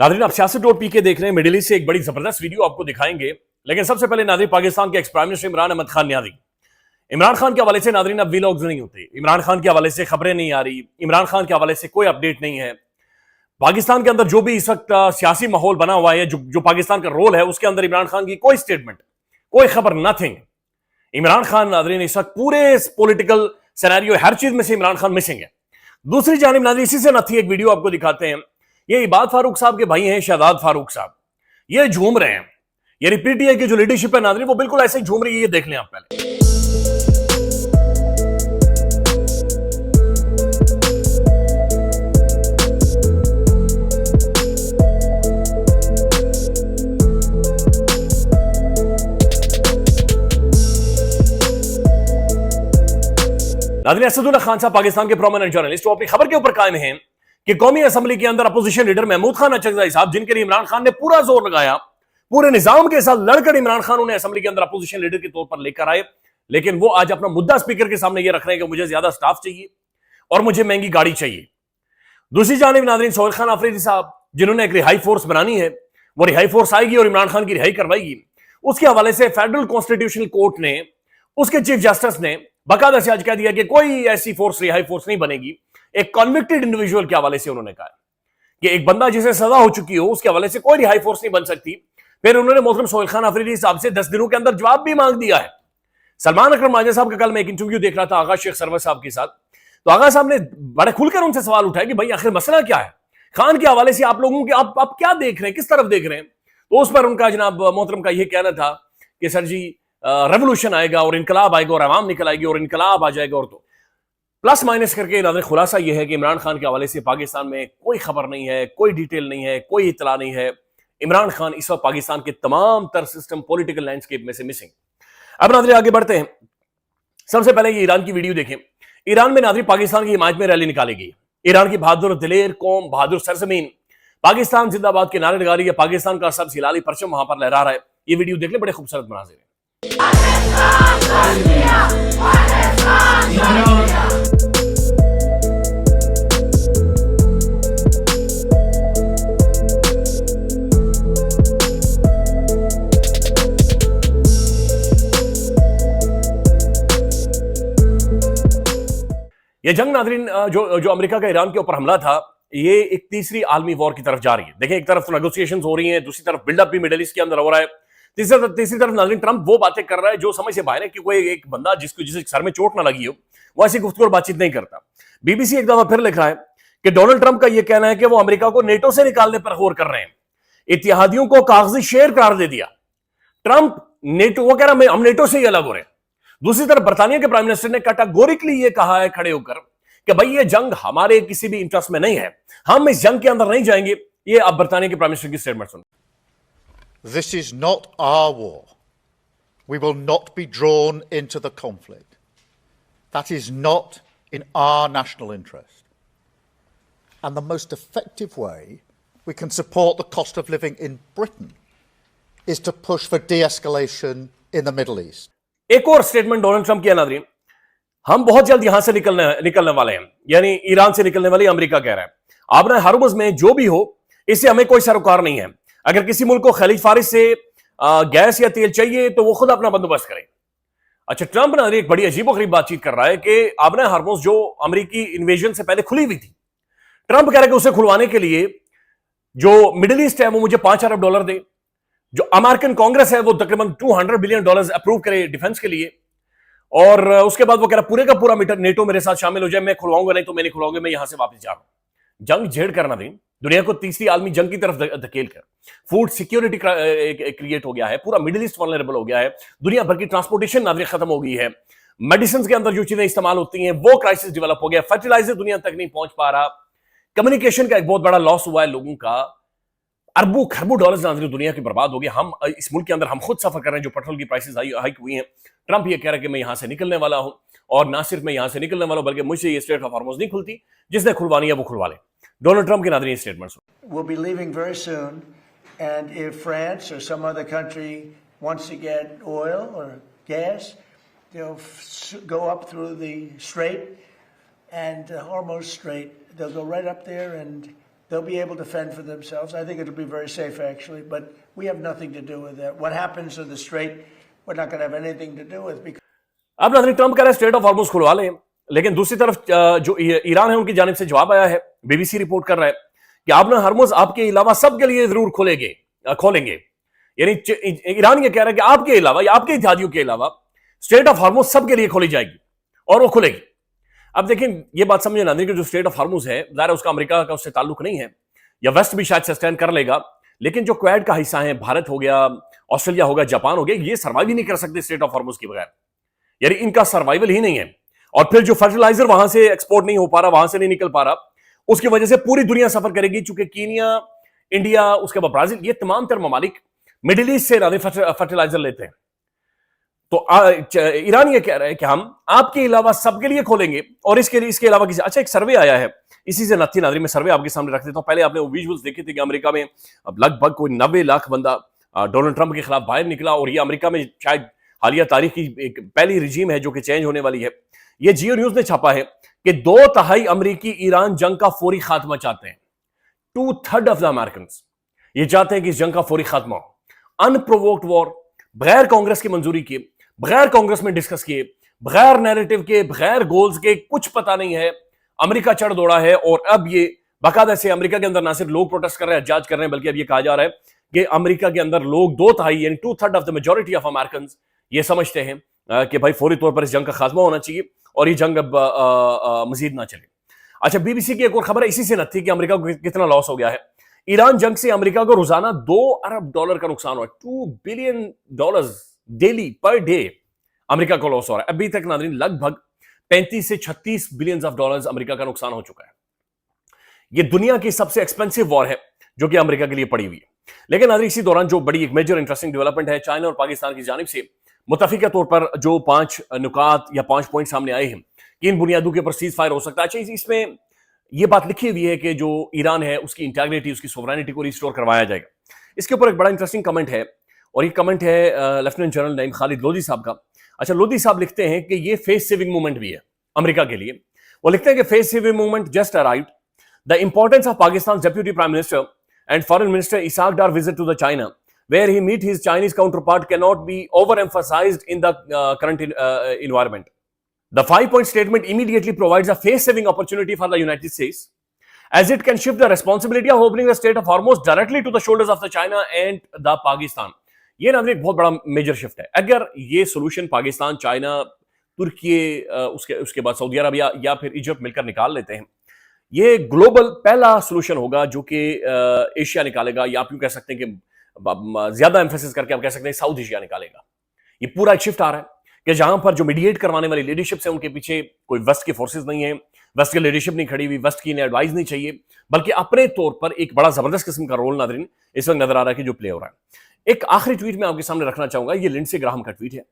नाज़रीन, आप सियासत डॉट पीके देख रहे हैं। मिडिल ईस्ट से एक बड़ी जबरदस्त वीडियो आपको दिखाएंगे, लेकिन सबसे पहले नाज़रीन, पाकिस्तान के ex prime minister Imran Ahmad Khan Niazi, Imran Khan के हवाले से नाज़रीन अब वीलॉग्स नहीं होते, इमरान खान के हवाले से खबरें नहीं आ रही, इमरान खान के हवाले से कोई अपडेट नहीं है। पाकिस्तान के अंदर जो भी इस वक्त सियासी माहौल बना हुआ है, जो पाकिस्तान का रोल है, उसके अंदर इमरान खान की कोई स्टेटमेंट, कोई खबर, नथिंग। इमरान खान नाज़रीन इस वक्त पूरे पॉलिटिकल सिनेरियो, हर चीज में से इमरान खान मिसिंग है। दूसरी जानिब नाज़रीन, इसी से नथी एक वीडियो आपको दिखाते हैं। ये इबाद फारूक साहब के भाई हैं, शहजाद फारूक साहब, ये झूम रहे हैं। ये पीटीआई की जो लीडरशिप है नाज़रीन, वो बिल्कुल ऐसे ही झूम रही है। ये देख लें आप पहले। नाज़रीन, असदुल्लाह खान साहब पाकिस्तान के प्रोमिनेंट जर्नलिस्ट, वो अपनी खबर के ऊपर कायम हैं कि कौमी असेंबली के अंदर अपोजिशन लीडर महमूद खान अचकज़ई साहब, जिनके लिए इमरान खान ने पूरा जोर लगाया, पूरे निजाम के साथ लड़कर इमरान खान उन्हें असेंबली के अंदर अपोजिशन लीडर के तौर पर लेकर आए, लेकिन वो आज अपना मुद्दा स्पीकर के सामने ये रख रहे हैं कि मुझे ज्यादा स्टाफ चाहिए और मुझे महंगी गाड़ी चाहिए। दूसरी जानिब नाज़रीन, सोहेल खान आफरीदी साहब, जिन्होंने एक रिहाई फोर्स बनानी है, वो रिहाई फोर्स आएगी और इमरान खान की रिहाई करवाएगी। उसके हवाले से फेडरल कॉन्स्टिट्यूशनल कोर्ट ने, उसके चीफ जस्टिस ने बाकायदा से आज कह दिया कि कोई ऐसी फोर्स, रिहाई फोर्स नहीं बनेगी। एक कॉन्विक्टेड इंडिविजुअल के हवाले से उन्होंने कहा कि एक बंदा जिसे सजा हो चुकी हो, उसके हवाले से कोई रिहाई फोर्स नहीं बन सकती। फिर उन्होंने मोहतरम सोहेल खान आफरीदी साहब से 10 दिनों के अंदर जवाब भी मांग दिया है। सलमान अकरम मांझा साहब का कल मैं एक इंटरव्यू देख रहा था आगा शेख सरवर साहब के साथ, तो आगा साहब ने बड़े खुलकर उनसे सवाल उठाया कि भाई आखिर मसला क्या है खान के हवाले से, आप लोगों के आप क्या देख रहे हैं, किस तरफ देख रहे हैं। तो उस पर उनका जनाब मोहतरम का यह कहना था कि सर जी, रेवोल्यूशन आएगा और इनकलाब आएगा और आवाम निकल आएगी और इनकलाब आ जाएगा। और तो प्लस माइनस करके नाज़रीन खुलासा यह है कि इमरान खान के हवाले से पाकिस्तान में कोई खबर नहीं है, कोई डिटेल नहीं है, कोई इतला नहीं है। इमरान खान इस वक्त पाकिस्तान के तमाम तर सिस्टम, पॉलिटिकल लैंडस्केप में से मिसिंग। अब नाज़रीन आगे बढ़ते हैं। सबसे पहले ये ईरान की वीडियो देखें। ईरान में नाज़रीन पाकिस्तान की हिमायत में रैली निकाली गई। ईरान की बहादुर दिलेर कौम, बहादुर सरजमीन, पाकिस्तान जिंदाबाद के नारे लगा रही है। पाकिस्तान का सब हिलाली परचम वहां पर लहरा रहा है। ये वीडियो देख ले, बड़े खूबसूरत मनाज़िर है। यह जंग नाज़रीन, जो अमेरिका का ईरान के ऊपर हमला था, ये एक तीसरी आलमी वॉर की तरफ जा रही है। देखें, एक तरफ तो नेगोशिएशंस हो रही हैं, दूसरी तरफ बिल्डअप भी मिडिल ईस्ट के अंदर हो रहा है, तीसरी तरफ नाज़रीन ट्रंप वो बातें कर रहा है जो समझ से बाहर है कि कोई एक बंदा जिसे सर में चोट ना लगी हो, वो ऐसी गुफ्तगू और बातचीत नहीं करता। बीबीसी एक दफा फिर लिख रहा है कि डोनाल्ड ट्रंप का यह कहना है कि वो अमेरिका को नेटो से निकालने पर गौर कर रहे हैं, इत्तेहादियों को कागजी शेर करार दे दिया। ट्रंप नेटो, वो कह रहा है हम नेटो से ही अलग हो रहे हैं। दूसरी तरफ बर्तानिया के प्राइम मिनिस्टर ने कैटेगोरिकली ये कहा है खड़े होकर कि भाई ये जंग हमारे किसी भी इंटरेस्ट में नहीं है, हम इस जंग के अंदर नहीं जाएंगे। ये अब बर्तानिया के प्राइम मिनिस्टर की statement soon. This is not our war. We will not be drawn into the conflict. That is not in our national interest. And the most effective way we can support the cost of living in Britain is to push for de-escalation in the Middle East. एक और statement Donald Trump की नाज़रीन, हम बहुत जल्द यहां से निकलने वाले हैं, यानी ईरान से निकलने वाले। अमेरिका कह रहा है आपने हरमुज़ में जो भी हो, इससे हमें कोई सरोकार नहीं है। अगर किसी मुल्क को खलीज फारिस से गैस या तेल चाहिए तो वो खुद अपना बंदोबस्त करे। अच्छा, ट्रंप ना एक बड़ी अजीब गरीब बातचीत कर रहा है कि आपने हरमुज़ जो अमेरिकी इन्वेजन से पहले खुली हुई थी, ट्रंप कह रहा है कि उसे खुलवाने के लिए जो मिडिल ईस्ट है वो मुझे $5 अरब दे, जो अमेरिकन कांग्रेस है वो तकरीबन $200 बिलियन अप्रूव करे डिफेंस के लिए, और उसके बाद वो कह रहा पूरे का पूरा नेटो मेरे साथ शामिल हो जाए, मैं खुलवाऊंगा, नहीं तो मैं नहीं खुलवाऊंगा, मैं यहां से वापस जा रहा हूं। जंग झेड़ करना दें, दुनिया को तीसरी आलमी जंग की तरफ धकेल कर फूड सिक्योरिटी क्रिएट हो गया है, पूरा मिडिल ईस्ट वल्नरेबल हो गया है, दुनिया भर की ट्रांसपोर्टेशन नाज़रीन खत्म हो गई है, मेडिसिन के अंदर जो चीजें इस्तेमाल होती हैं वो क्राइसिस डेवलप हो गया, फर्टिलाइजर दुनिया तक नहीं पहुंच पा रहा, कम्युनिकेशन का एक बहुत बड़ा लॉस हुआ है लोगों का, अरबों खरबों डॉलर्स नाज़रीन दुनिया की बर्बाद हो गया। हम इस मुल्क के अंदर हम खुद सफर कर रहे हैं, जो पेट्रोल की प्राइसेस हाइक हुई हैं। ट्रंप ये कह रहा है कि मैं यहां से निकलने वाला हूं, और ना सिर्फ मैं यहां से निकलने वाला हूं बल्कि मुझसे ये स्ट्रेट ऑफ हॉर्मुज़ नहीं खुलती, जिसने खुलवानी है वो खुलवा ले। डोनाल्ड ट्रंप के नाज़रीन statements. We'll be leaving very soon, and if France or some other country wants to get oil or gas, they'll go up through the Strait and Hormuz Strait. They'll go right up there and They'll be able to fend for themselves. I think it'll be very safe, actually, but we have nothing to do with that. What happens in the Strait, we're not going to have anything to do with. Because अब नाज़रीन, Trump कह रहे हैं straight of Hormuz खुलवा लें, लेकिन दूसरी तरफ जो ईरान है उनकी जानिब से जवाब आया है। बीबीसी रिपोर्ट कर रहा है कि आपने हॉर्मुज़ आपके अलावा सबके लिए जरूर खोलेंगे। यानी ईरान ये कह रहा है कि आपके अलावा या आपके इत्तेहादियों के अलावा स्ट्रेट ऑफ हॉर्मुज़ सबके लिए खोली जाएगी और वो खुलेगी। अब देखिए, ये बात समझे नाज़रीन कि जो स्ट्रेट ऑफ हॉर्मुज़ है, ज़ाहिर उसका अमेरिका का उससे ताल्लुक नहीं है, या वेस्ट भी शायद सस्टेन कर लेगा, लेकिन जो क्वेड का हिस्सा है, भारत हो गया, ऑस्ट्रेलिया हो गया, जापान हो गया, ये सर्वाइव ही नहीं कर सकते स्ट्रेट ऑफ हॉर्मुज़ के बगैर। यानी इनका सर्वाइवल ही नहीं है। और फिर जो फर्टिलाइजर वहां से एक्सपोर्ट नहीं हो पा रहा, वहां से नहीं निकल पा रहा, उसकी वजह से पूरी दुनिया सफर करेगी, चूंकि कीनिया, इंडिया, उसके बाद ब्राजील, ये तमाम तर ममालिक मिडिल ईस्ट से फर्टिलाइजर लेते हैं। तो ईरान ये कह रहा है कि हम आपके अलावा सबके लिए खोलेंगे और इसके अलावा किसी। अच्छा, एक सर्वे आया है, इसी से नत्थी नाज़रीन, मैं सर्वे आपके सामने रख देता हूं। पहले आपने वो विजुअल्स देखे थे कि अमेरिका में अब लगभग कोई 90 लाख बंदा डोनाल्ड ट्रंप के खिलाफ बाहर निकला, और ये अमेरिका में शायद हालिया तारीख की एक पहली रिजीम है जो कि चेंज होने वाली है। ये जियो न्यूज ने छापा है कि 2/3 अमेरिकी ईरान जंग का फौरी खात्मा चाहते हैं। 2/3 ऑफ द अमेरिकन ये चाहते हैं कि इस जंग का फौरी खात्मा हो। अनप्रोवोक्ड वॉर, बगैर कांग्रेस की मंजूरी के, बगैर कांग्रेस में डिस्कस किए, बगैर नैरेटिव के, बगैर गोल्स के, कुछ पता नहीं है, अमेरिका चढ़ दौड़ा है। और अब ये बाकायदा से अमेरिका के अंदर ना सिर्फ लोग प्रोटेस्ट कर रहे हैं, जांच कर रहे हैं, बल्कि अब ये कहा जा रहा है कि अमेरिका के अंदर लोग 2/3 यानी 2/3 of the majority of American ये समझते हैं कि भाई फौरी तौर पर इस जंग का खात्मा होना चाहिए और ये जंग अब मजीद ना चले। अच्छा, बीबीसी की एक और खबर है इसी से न थी कि अमेरिका को कितना लॉस हो गया है। ईरान जंग से अमेरिका को रोजाना $2 अरब का नुकसान हुआ है। $2 billion daily per day America को लॉस हो रहा है। अभी तक नाज़रीन लगभग 35 से 36 बिलियन ऑफ डॉलर्स अमेरिका का नुकसान हो चुका है। ये दुनिया की सबसे एक्सपेंसिव वॉर है जो कि अमेरिका के लिए पड़ी हुई है। लेकिन नाज़रीन, इसी दौरान जो बड़ी एक मेजर इंटरेस्टिंग डेवलपमेंट है, चाइना और पाकिस्तान की जानिब से मुतफिका तौर पर जो 5 नुकात या 5 पॉइंट सामने आए हैं कि इन बुनियादों के ऊपर सीज फायर हो सकता है। अच्छा, इसमें यह बात लिखी हुई है कि जो ईरान है उसकी इंटेग्रिटी, उसकी सोवरेनिटी को रिस्टोर करवाया जाएगा। इसके ऊपर एक बड़ा इंटरेस्टिंग कमेंट है, और ये कमेंट है लेफ्टिनेंट जनरल नईम खालिद लोधी साहब का। अच्छा, लोधी साहब लिखते हैं कि ये फेस सेविंग मूवमेंट भी है अमेरिका के लिए। वो लिखते हैं कि face saving movement just arrived, the importance of Pakistan deputy prime minister and foreign minister Isaac Dar visit to the China, where he meet his Chinese counterpart, cannot be overemphasized in the current environment. The 5-point statement immediately provides a face-saving opportunity for the United States, as it can shift the responsibility of opening the Strait of Hormuz directly to the shoulders of the China and the Pakistan. ये ना एक बहुत बड़ा major shift है। अगर ये solution Pakistan, China, तुर्की, उसके बाद सऊदी अरबिया या फिर इजिप्ट मिलकर निकाल लेते हैं, ये ग्लोबल पहला सोल्यूशन होगा जो कि एशिया निकालेगा, या आप यूं कह सकते हैं कि ज्यादा एम्फेसिस करके आप कह सकते हैं साउथ एशिया निकालेगा। ये पूरा एक शिफ्ट आ रहा है कि जहां पर जो मीडिएट करवाने वाली लीडरशिप है उनके पीछे कोई वेस्ट की फोर्सेस नहीं है, वेस्ट की लीडरशिप नहीं खड़ी हुई, वेस्ट की एडवाइस नहीं चाहिए, बल्कि अपने तौर पर एक बड़ा जबरदस्त किस्म का रोल नाज़रीन इस वक्त नजर आ रहा है कि जो प्ले हो रहा है। एक आखिरी ट्वीट में आपके सामने रखना चाहूंगा, ये लिंडसे ग्राहम का ट्वीट है,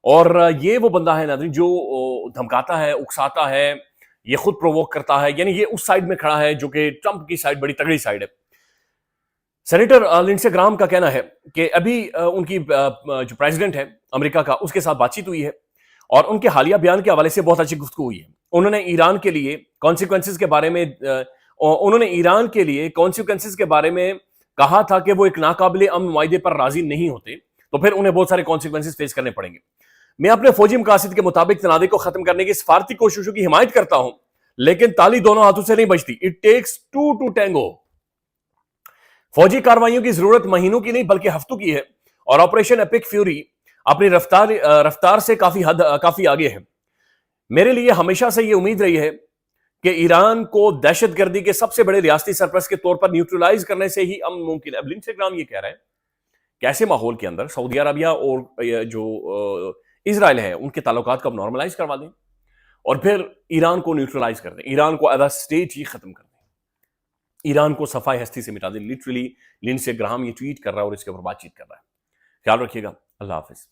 और ये वो बंदा है नाज़रीन जो धमकाता है, उकसाता है, ये खुद प्रोवोक करता है, यानी ये उस साइड में खड़ा है जो कि ट्रंप की साइड बड़ी तगड़ी साइड है। सेनेटर लिंडसे ग्राहम का कहना है कि अभी उनकी जो प्रेसिडेंट है अमेरिका का, उसके साथ बातचीत हुई है और उनके हालिया बयान के हवाले से बहुत अच्छी गुफ्तगू हुई है। उन्होंने ईरान के लिए कॉन्सिक्वेंसेस के बारे में कहा था कि वो एक नाकाबिले अमन मुआहदे पर राजी नहीं होते तो फिर उन्हें बहुत सारे कॉन्सिक्वेंसेस फेस करने पड़ेंगे। मैं अपने फौजी मकासद के मुताबिक तनाज़े को खत्म करने की सफारती कोशिशों की हिमायत करता हूं, लेकिन ताली दोनों हाथों से नहीं बजती। It takes 2 to tango। फौजी कार्रवाइयों की जरूरत महीनों की नहीं बल्कि हफ्तों की है, और ऑपरेशन एपिक फ्यूरी अपनी रफ्तार से काफी आगे है। मेरे लिए हमेशा से यह उम्मीद रही है कि ईरान को दहशतगर्दी के सबसे बड़े रियासती सरपरस्त के तौर पर न्यूट्रलाइज करने से ही अमन मुमकिन है। अब लिंडसे ग्राहम ये कह रहा है कैसे माहौल के अंदर सऊदी अरबिया और जो इजराइल है उनके ताल्लुकात को अब नॉर्मलाइज करवा दें और फिर ईरान को न्यूट्रलाइज कर दें, ईरान को एज अ स्टेट ही खत्म कर दें, ईरान को सफाई हस्ती से मिटा दें। लिटरली लिंडसे ग्राहम ये ट्वीट कर रहा है और इसके ऊपर बातचीत कर रहा है। ख्याल रखिएगा। अल्लाह हाफिज।